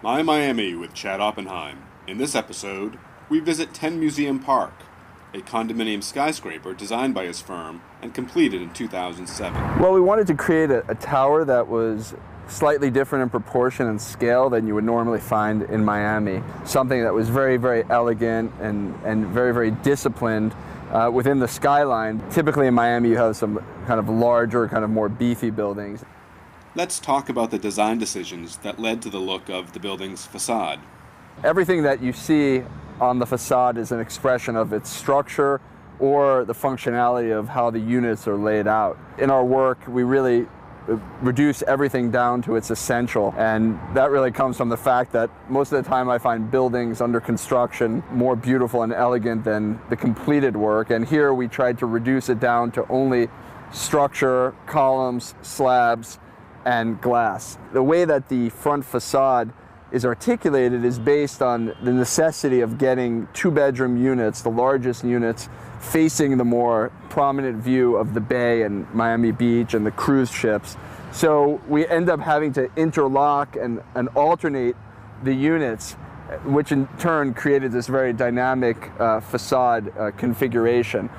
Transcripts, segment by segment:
My Miami with Chad Oppenheim. In this episode, we visit 10 Museum Park, a condominium skyscraper designed by his firm and completed in 2007. Well, we wanted to create a tower that was slightly different in proportion and scale than you would normally find in Miami. Something that was very, very elegant and very, very disciplined within the skyline. Typically in Miami you have some kind of larger, kind of more beefy buildings. Let's talk about the design decisions that led to the look of the building's facade. Everything that you see on the facade is an expression of its structure or the functionality of how the units are laid out. In our work, we really reduce everything down to its essential, and that really comes from the fact that most of the time I find buildings under construction more beautiful and elegant than the completed work, and here we tried to reduce it down to only structure, columns, slabs, and glass. The way that the front facade is articulated is based on the necessity of getting two-bedroom units, the largest units, facing the more prominent view of the bay and Miami Beach and the cruise ships. So we end up having to interlock and alternate the units, which in turn created this very dynamic facade configuration.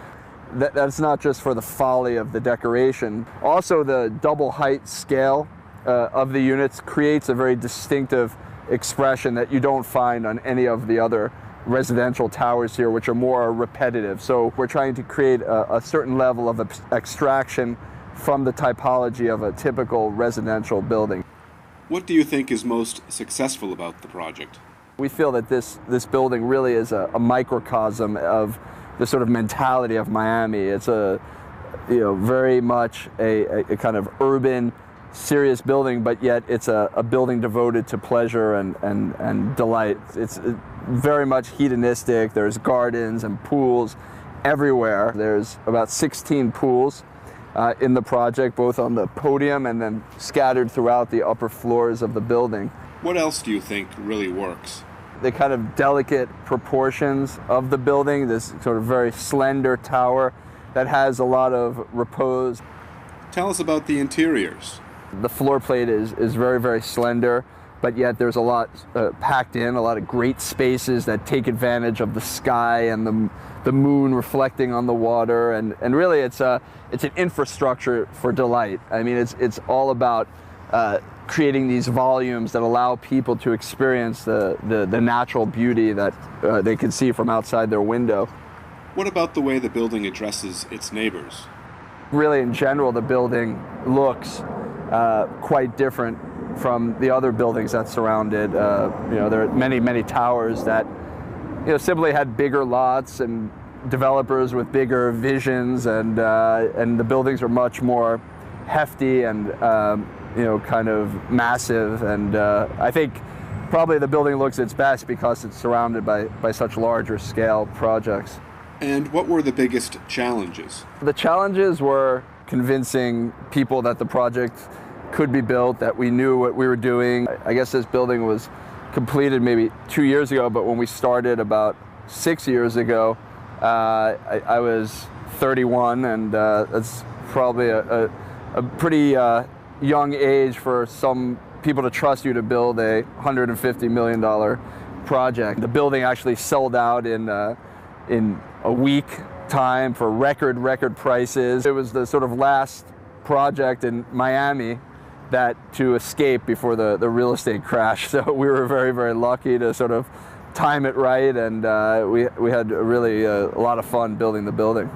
That's not just for the folly of the decoration. Also, the double height scale of the units creates a very distinctive expression that you don't find on any of the other residential towers here, which are more repetitive. So we're trying to create a certain level of abstraction from the typology of a typical residential building. What do you think is most successful about the project? We feel that this building really is a microcosm of the sort of mentality of Miami. It's very much a kind of urban, serious building, but yet it's a building devoted to pleasure and delight. It's very much hedonistic. There's gardens and pools everywhere. There's about 16 pools in the project, both on the podium and then scattered throughout the upper floors of the building. What else do you think really works? The kind of delicate proportions of the building, this sort of very slender tower that has a lot of repose. Tell us about the interiors. The floor plate is very, very slender, but yet there's a lot packed in, a lot of great spaces that take advantage of the sky and the moon reflecting on the water, and really it's an infrastructure for delight. I mean, it's all about creating these volumes that allow people to experience the natural beauty that they can see from outside their window. What about the way the building addresses its neighbors? Really, in general, the building looks quite different from the other buildings that surround it. There are many towers that simply had bigger lots and developers with bigger visions, and the buildings are much more hefty and kind of massive. And I think probably the building looks its best because it's surrounded by such larger scale projects. And what were the biggest challenges? The challenges were convincing people that the project could be built, that we knew what we were doing. I guess this building was completed maybe 2 years ago, but when we started about 6 years ago, I was 31, and that's probably a pretty young age for some people to trust you to build a $150 million project. The building actually sold out in a week time for record prices. It was the sort of last project in Miami to escape before the real estate crash. So we were very, very lucky to sort of time it right, and we had really a lot of fun building the building.